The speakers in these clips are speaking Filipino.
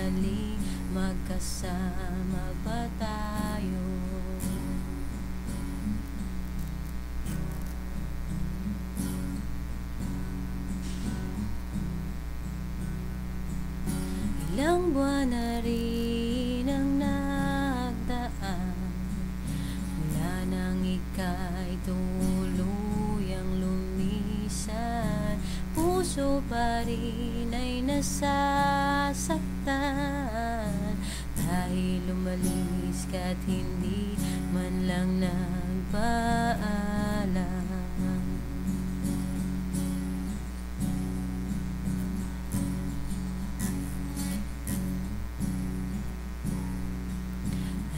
muli, magkasama pa tayo. Ilang buwan na rin ang nagdaan mula nang ika'y tuluyang lumisan. Puso pa rin ay nasasaktan dahil umalis ka't hindi man lang nagpaalam.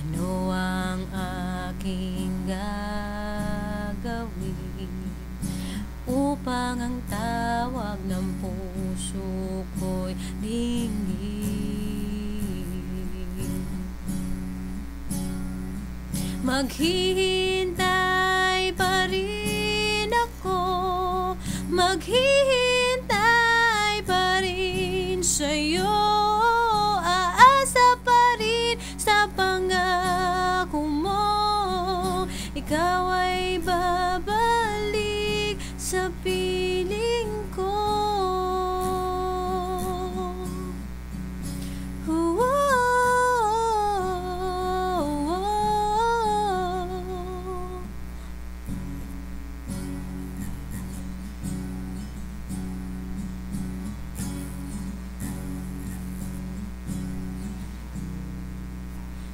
Ano ang aking gagawin upang ang tawag ng puso ko'y dinggin? Maghihintay pa rin ako, maghihintay pa rin sa'yo. Aasa pa rin sa pangako mo, ikaw ay babalik sa piling ko.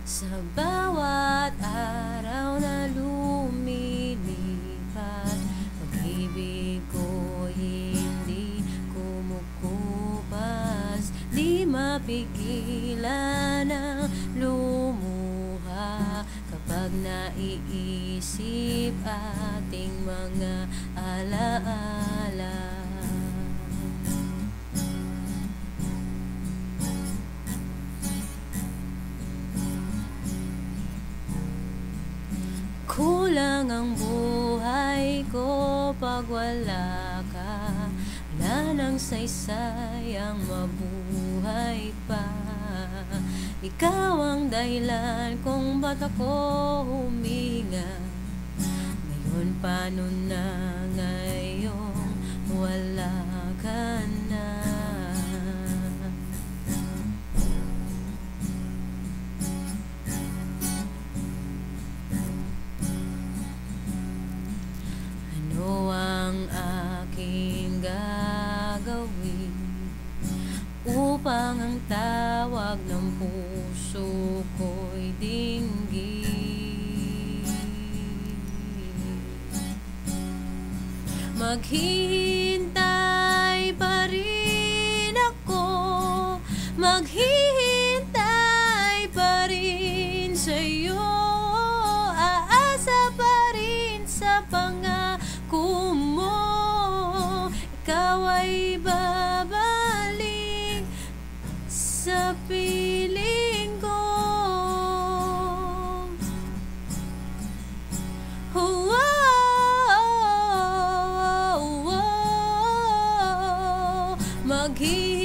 Sa bawat araw na lumilipas, pag-ibig ko hindi kumukupas. Di mapigilan ang lumuha kapag naiisip ating mga alaala. Kulang ang buhay ko pag wala ka. Wala nang saysay ang mabuhay pa. Ikaw ang dahilan kung ba't ako huminga. Ngayon paano na ngayong wala ka na? Ano ang aking gagawin upang ang tawag ng puso ko'y dinggin? Maghihintay pa rin ako, maghihintay pa rin sa'yo. Aasa pa rin sa pangako mo, ikaw ay babalik sa piling ko. Maghihintay